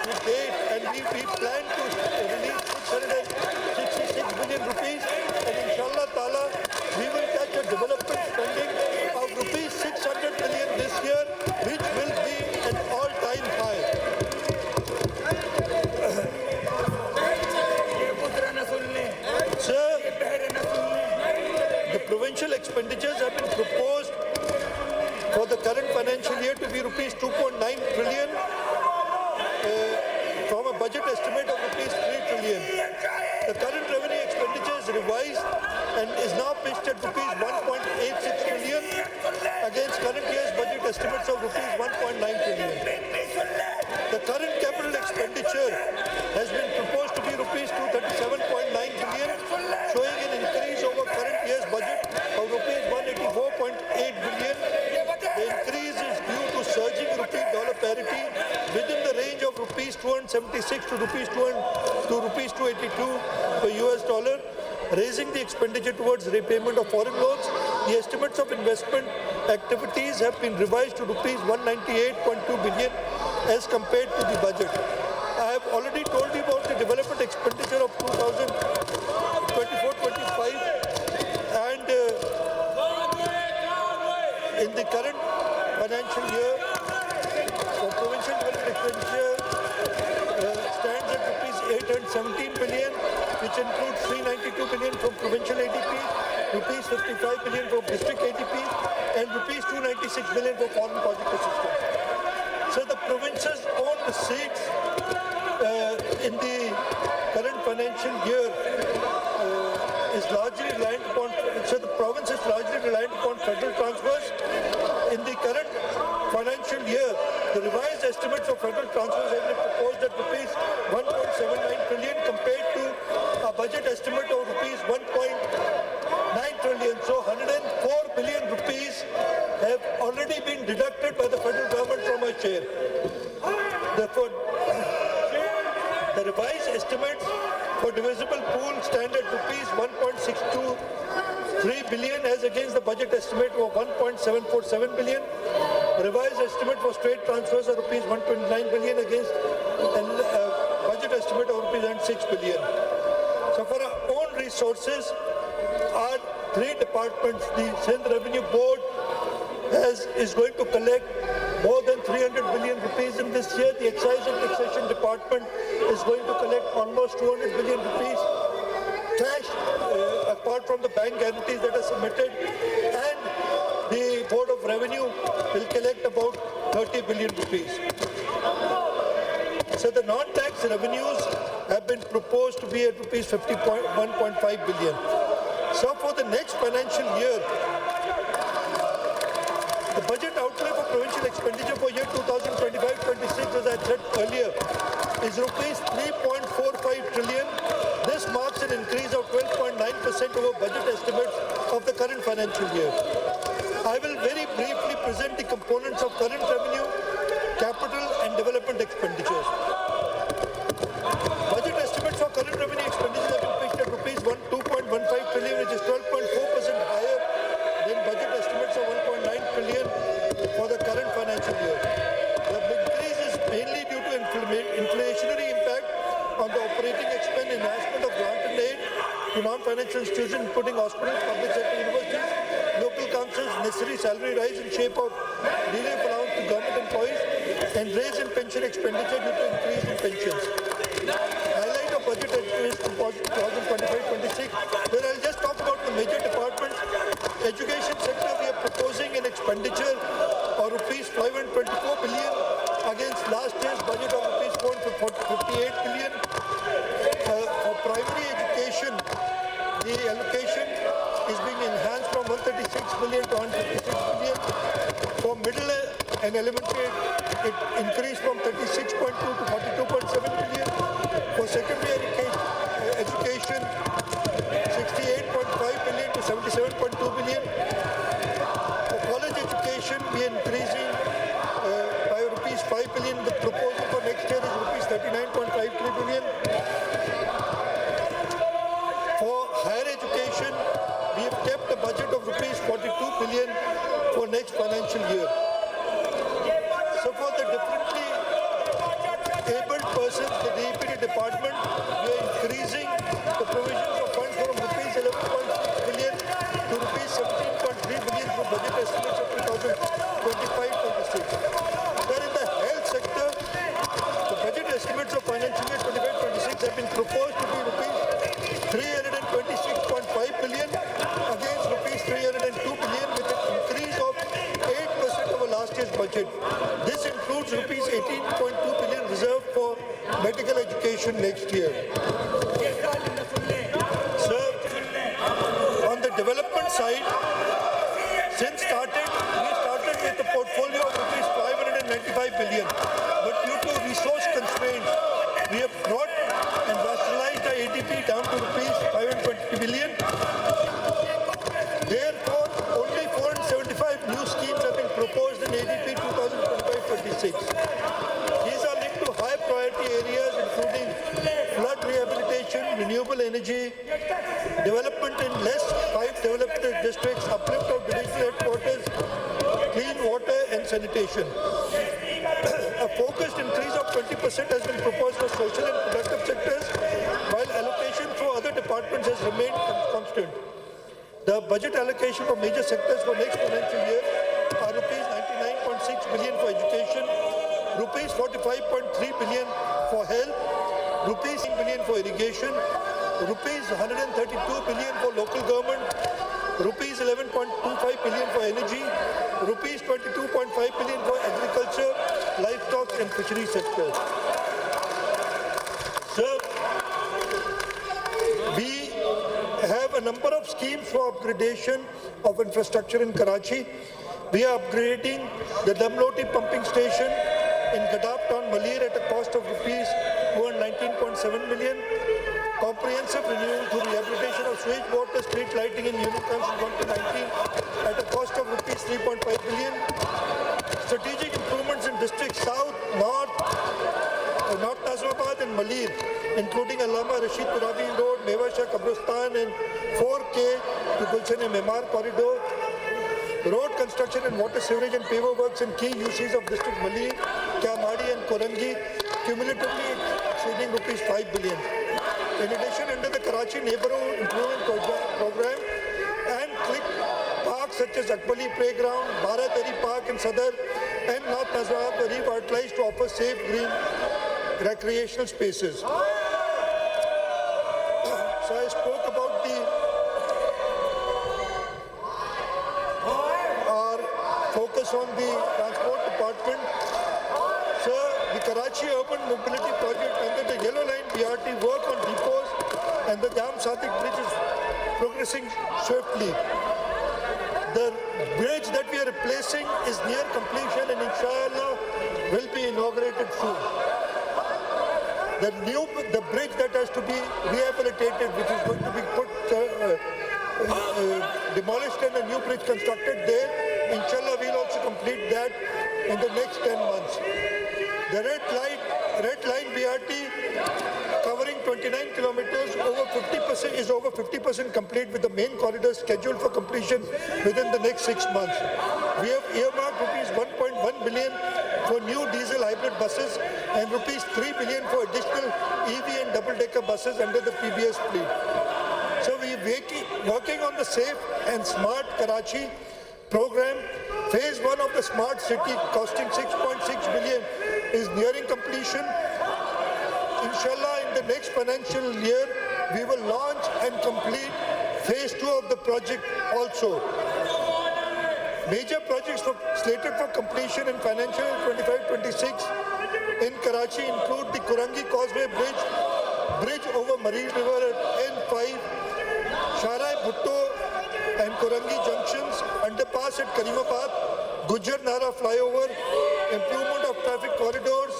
to date, and we plan to release 666 billion rupees, and inshallah ta'ala, we will catch a development spending of rupees 600 billion this year, which will be an all-time high. Sir, the provincial expenditures have been proposed for the current financial year to be rupees 2.9 trillion from a budget estimate of rupees 3 trillion. The current revenue expenditure is revised and is now pitched at rupees 1.86 trillion against current year's budget estimates of rupees 1.9 trillion. The current capital expenditure has been proposed to be rupees 237.9 billion, showing an increase over current year's budget of rupees 184.8 billion. The increase is due to surging rupee-dollar parity within the range of rupees 276 to rupees 282 per US dollar, raising the expenditure towards repayment of foreign loans. The estimates of investment activities have been revised to rupees 198.2 billion as compared to the budget. I have already told you about the development expenditure of 2024-25, and in the current financial year, for provincial development expenditure stands at rupees 817 billion, which includes 392 billion from provincial ADP, rupees 55 billion from district ADP, and rupees 296 billion for foreign project assistance. So the province's own receipts in the current financial year is largely reliant upon, so the province is largely reliant upon federal transfers. In the current financial year, the revised estimates of federal transfers have been proposed at rupees 1.79 trillion compared to a budget estimate of rupees 1.9 trillion. So 104 billion rupees have already been deducted by the federal government from our share. Therefore, the revised estimates for divisible pool stand at rupees 1.623 billion as against the budget estimate of 1.747 billion. The revised estimate for straight transfers are rupees 129 billion against a budget estimate of rupees 6 billion. So for our own resources, our three departments, the Sindh Revenue Board is going to collect more than 300 billion rupees in this year. The Excise and Taxation Department is going to collect almost 200 billion rupees cash, apart from the bank guarantees that are submitted. And the Board of Revenue will collect about 30 billion rupees. So the non-tax revenues have been proposed to be at rupees 51.5 billion. So for the next financial year, the budget outlay for provincial expenditure for year 2025-26, as I said earlier, is rupees 3.45 trillion. This marks an increase of 12.9% over budget estimates of the current financial year. I will very briefly present the components of current revenue, capital and development expenditures. Budget estimates for current revenue expenditures have been pitched at rupees 2.15 trillion, which is 12.4% higher than budget estimates of 1.9 trillion for the current financial year. The increase is mainly due to inflationary impact on the operating expense, enhancement of grant and aid to non-financial institutions, including hospitals, public sector universities, local councils, necessary salary rise in shape of relief allowance to government employees, and raise in pension expenditure due to increase in pensions. Highlight of budget is 2025-26, where I'll just talk about the major departments. Education sector, we are proposing an expenditure of rupees 524 billion against last year's budget of rupees 458 billion. For primary education, the education is being enhanced from 136 billion to 156 billion. For middle and elementary, it increased from 36.2 to 42.7 billion. For secondary education, 68.5 billion to 77.2 billion. For college education, we are increasing by rupees 5 billion. The proposal for next year is rupees 39.53 billion. For higher education, we have kept a budget of rupees 42 billion for next financial year. So for the differently abled persons, the DPD department, we are increasing the provisions of funds from rupees 11.6 billion to rupees 17.3 billion for budget estimates of 2025-26. Then in the health sector, the budget estimates of financial year 25-26 have been proposed to be rupees 326.5 billion against rupees 302 billion, with an increase of 8% over last year's budget. This includes rupees 18.2 billion reserved for medical education next year. Sir, on the development side, we started with a portfolio of rupees 595 billion, but due to resource constraints, we have brought and rationalized our ADP down to rupees 520 billion. Therefore, only 475 new schemes have been proposed in ADP 2025-26. These are linked to high priority areas including flood rehabilitation, renewable energy, development in less 5 developed districts, uplift of divisional headquarters, clean water and sanitation. A focused increase of 20% has been proposed for social and productive sectors, while allocation through other departments has remained constant. The budget allocation for major sectors for next financial year are rupees 99.6 billion for education, rupees 45.3 billion for health, rupees 6 billion for irrigation, rupees 132 billion for local government, rupees 11.25 billion for energy, rupees 22.5 billion for agriculture, livestock and fishery sectors. Sir, we have a number of schemes for upgradation of infrastructure in Karachi. We are upgrading the Damloti pumping station in Gadap Town, Malir at a cost of rupees 219.7 million. Comprehensive renewal through rehabilitation of sewage water, street lighting in Union Council 1 to 19 at a cost of rupees 3.5 billion. Strategic improvements in districts South, North Nazimabad and Malir, including Allama Rashid Turabi Road, Meva Shah Kabristan and 4K to Gulshan-e-Memar corridor. Road construction and water sewerage and paver works in key UCs of district Malir, Kyamadi and Korangi, cumulatively exceeding rupees 5 billion. In addition, under the Karachi Neighborhood Improvement Program and click parks such as Akbali Playground, Bharat Park in Sadar and North Nazimabad were revitalized to offer safe green recreational spaces. So I spoke about our focus on the transport department. Sir, the Karachi Urban Mobility Project under the Yellow Line BRT work on depots and the Jam Sadiq Bridge is progressing swiftly. The bridge that we are replacing is near completion and inshallah will be inaugurated soon. The bridge that has to be rehabilitated, which is going to be demolished and a new bridge constructed there, inshallah we'll also complete that in the next 10 months. The red line BRT covering 29 kilometers is over 50% complete, with the main corridor scheduled for completion within the next 6 months. We have earmarked rupees 1.1 billion for new diesel hybrid buses and rupees 3 billion for additional EV and double-decker buses under the PBS fleet. So we are working on the Safe and Smart Karachi program. Phase 1 of the Smart City costing 6.6 billion is nearing completion. Inshallah, in the next financial year, we will launch and complete phase 2 of the project also. Major projects slated for completion in financial year 25-26 in Karachi include the Kurangi Causeway Bridge over Marine River at N5, Sharai Bhutto and Korangi junctions, underpass at Karimabad, Gujar Nara flyover, improvement of traffic corridors,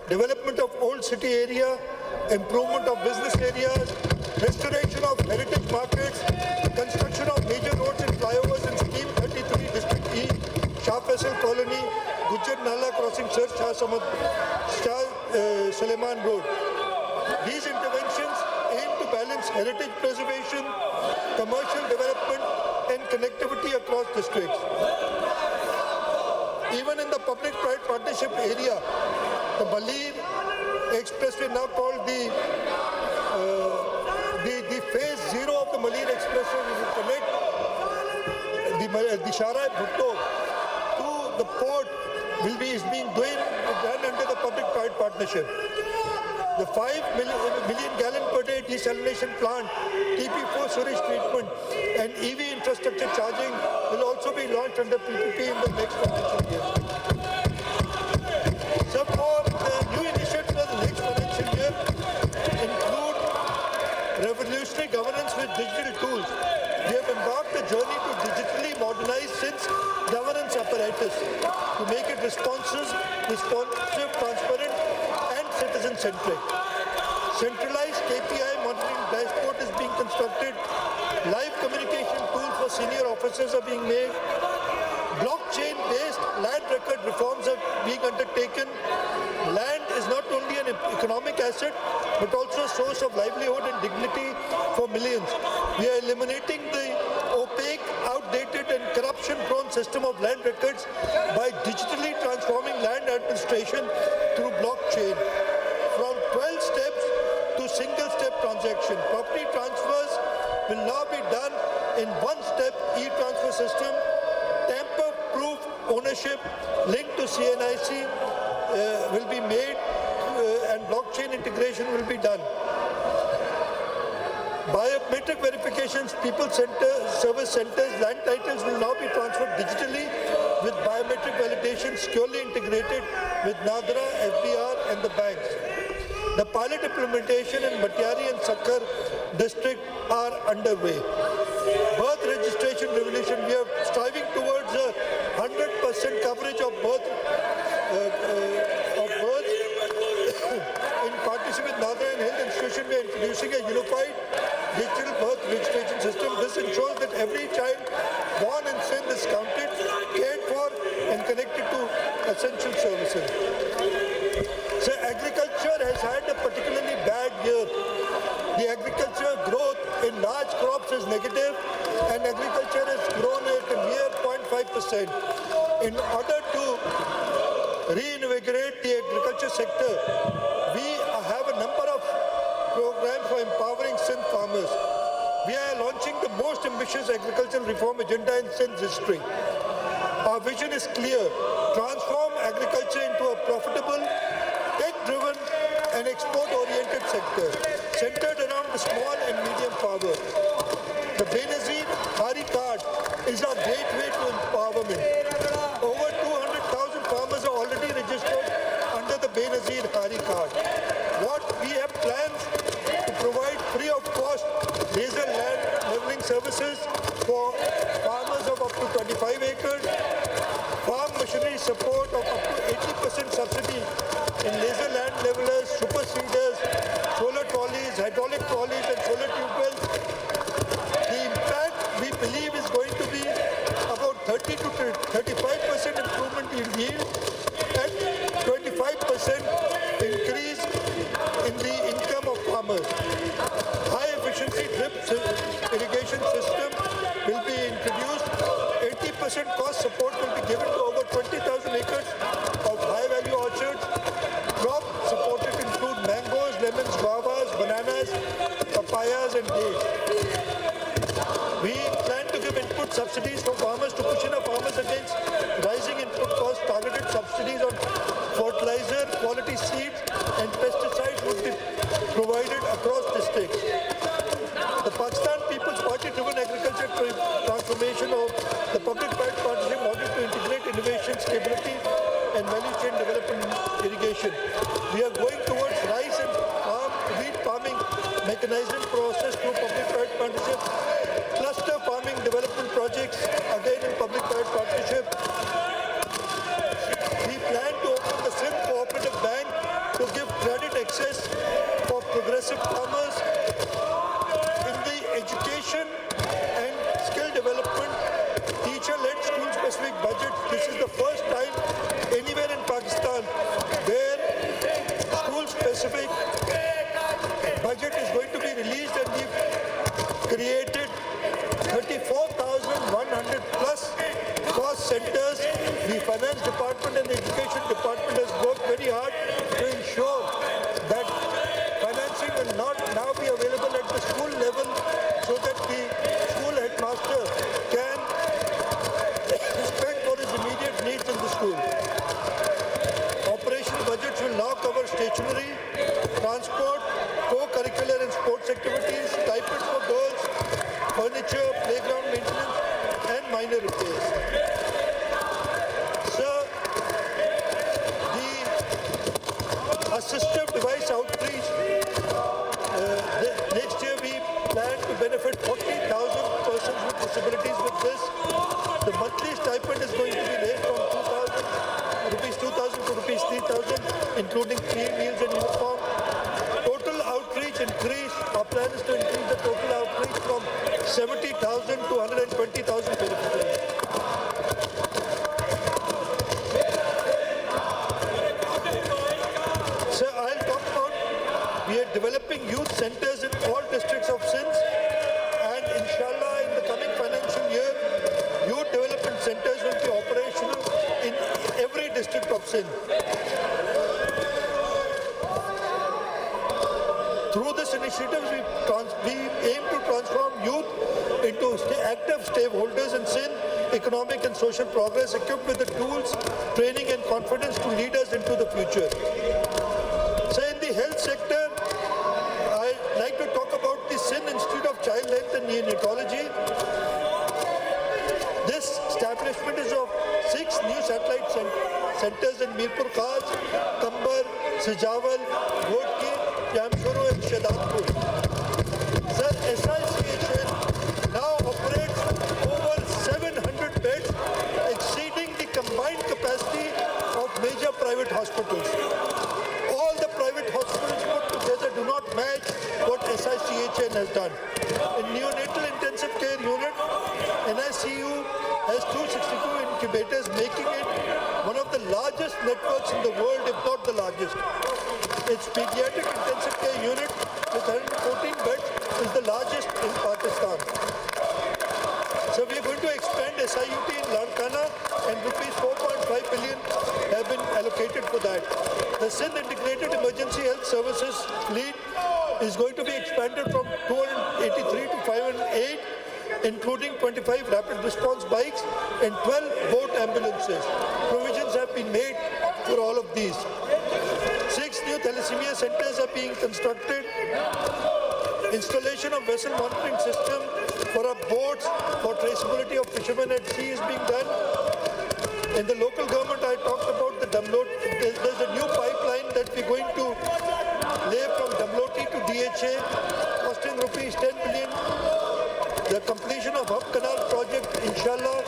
development of old city area, improvement of business areas, restoration of heritage markets, construction of major roads and flyovers in Scheme 33 District E, Shah Faisal Colony, Gujar Nala crossing Sir Shah Suleiman Road. These interventions aim to balance heritage preservation, commercial development and connectivity across districts. Even in the public-private partnership area, the Balir Expressway, now called the phase 0 of the Balir Expressway, will connect the Sharai Bhutto to the port is being done under the public-private partnership. The 5 million gallon per day desalination plant, TP4 sewage treatment and EV infrastructure charging will also be launched under PPP in the next financial year. Some more new initiatives for the next financial year include revolutionary governance with digital tools. We have embarked a journey to digitally modernize SIN's governance apparatus to make it responsive, transparent and citizen-centric. Centralized KPI monitoring dashboard is being constructed. Live communication tools for senior officers are being made. Blockchain-based land record reforms are being undertaken. Land is not only an economic asset, but also a source of livelihood and dignity for millions. We are eliminating the opaque, outdated and corruption-prone system of land records by digitally transforming land administration through blockchain. From 12 steps to single-step transaction. Property transfers will now be done in one-step e-transfer system. Tamper-proof ownership linked to CNIC will be made and blockchain integration will be done. Biometric verifications, people service centers, land titles will now be transferred digitally with biometric validation securely integrated with NADRA, FDR and the banks. The pilot implementation in Matiari and Sakkar district are underway. Birth registration revolution, we are striving towards a 100% coverage of births in partnership with NADRA and Health Institution. We are introducing a unified digital birth registration system. This ensures that every child born in Sindh is counted, cared for and connected to essential services. So agriculture has had a particularly bad year. The agriculture growth in large crops is negative and agriculture has grown at a mere 0.5%. In order to reinvigorate the agriculture sector, we have a number of programs for empowering Sindh farmers. We are launching the most ambitious agricultural reform agenda in Sindh's history. Our vision is clear: transform agriculture into a profitable, tech-driven and export-oriented sector, centered around the small and medium farmer. The Benazir Hari card is our gateway to empowerment. Over 200,000 farmers are already registered under the Benazir Hari card. What we have plans to provide free of cost laser land leveling services for farmers of up to 25 acres, farm machinery support of up to 80% subsidy in laser land levelers, super seeders, solar trolleys, hydraulic trolleys and solar tube wells. The impact we believe is going to be about 30 to 35% improvement in yield and 25% increase in the income of farmers. High efficiency drip irrigation system will be introduced. 80% cost support will be given to over 20,000 acres of high value orchards. Crop supported include mangoes, lemons, guavas, bananas, papayas and dates. We plan to give input subsidies for farmers to cushion our farmers against rising input costs. Targeted subsidies on fertilizer, quality seeds and pesticides would be provided across districts. The Pakistan People's Party-driven agriculture transformation of the public-private partnership model to integrate innovation, stability and value chain development in irrigation. We are going towards rice and wheat farming mechanization process through public-private partnership specific budget. This is the first time anywhere in Pakistan where school specific budget is going to be released, and we've created 34,100 plus cost centers. The finance department and the education department has worked very hard to ensure that financing will not now be available at the school level, so that the school headmaster can spend for his immediate needs in the school. Operational budgets will now cover stationery, transport, co-curricular and sports activities, stipends for girls, furniture, playground maintenance, and minor repairs. Sir, the assistive device outreach, next year we plan to benefit 40,000 persons with disabilities with this. The monthly stipend is going to be raised from 2,000 to rupees 3,000, including free meals and uniform. Total outreach increase, our plan is to increase the total outreach from 70,000 to 120,000 beneficiaries. Sir, I'll talk about, we are developing youth centers in all districts of Sindh, and inshallah in the coming financial year, youth development centers will be operational in every district of Sindh. Through this initiative, we aim to transform youth into active stakeholders in Sindh economic and social progress, equipped with the tools, training and confidence to lead us into the future. So in the health sector, I'd like to talk about the Sindh Institute of Child Health and Neonatology. This establishment is of 6 new satellite centers in Mirpur Khas, Kambar, Sajawal, Ghodki, Jamshoro and Shahadpur. Sir, SICHN now operates over 700 beds, exceeding the combined capacity of major private hospitals. All the private hospitals put together do not match what SICHN has done. In neonatal intensive care unit, NICU has 262 incubators, making it one of the largest networks in the world, if not the largest. Its pediatric intensive care unit with 114 beds is the largest in Pakistan. So we are going to expand SIUT in Larkana, and rupees 4.5 billion have been allocated for that. The Sindh Integrated Emergency Health Services fleet is going to be expanded from 283 to 508, including 25 rapid response bikes and 12 boat ambulances. Provisions have been made for all of these. 6 new thalassemia centers are being constructed. Installation of vessel monitoring system for our boats for traceability of fishermen at sea is being done. In the local government, I talked about the Damloti. There's a new pipeline that we're going to lay from Damloti to DHA, costing rupees 10 billion. The completion of Hub Canal project, inshallah,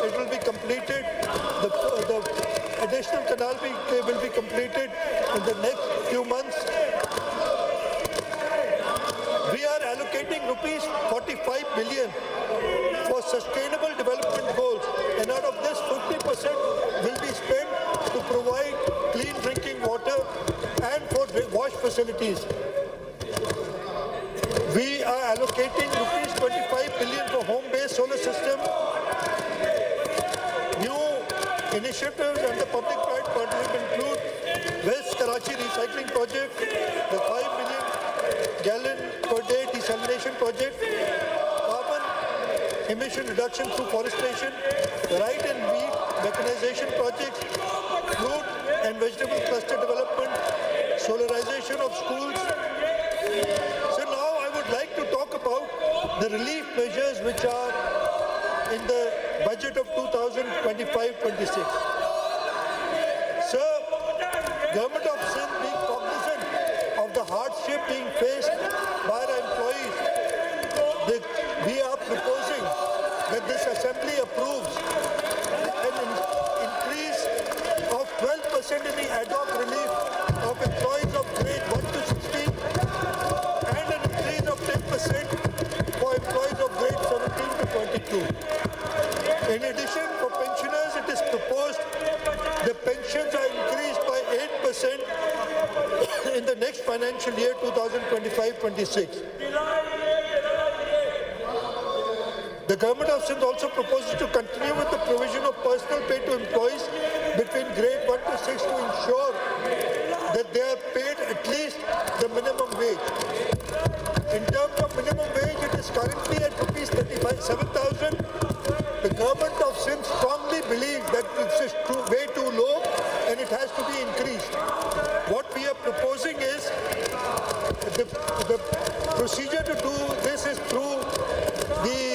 it will be completed. The additional canal will be completed in the next few months. We are allocating rupees 45 billion for sustainable development goals, and out of this 50% will be spent to provide clean drinking water and for wash facilities. We are allocating rupees 25 billion for home-based solar system. New initiatives under public-private partnership include West Karachi Recycling Project, the 5 million gallon per day desalination project, carbon emission reduction through forestation, right and wheat mechanization projects, fruit and vegetable cluster development, solarization of schools. So now I would like to talk about the relief measures which are in the budget of 2025-26. Sir, Government of Sindh being cognizant of the hardship being faced by our employees, we are proposing that this assembly approves an increase of 12% in the ad hoc relief of employees of grade 1 to 16 and an increase of 10% for employees of grade 17 to 22. In addition, for pension in the next financial year 2025-26. The Government of Sindh also proposes to continue with the provision of personal pay to employees between grade 1 to 6 to ensure that they are paid at least the minimum wage. In terms of minimum wage, it is currently at rupees 7,000. The Government of Sindh strongly believes that this is way too low and it has to be increased. What we are proposing is the procedure to do this is through the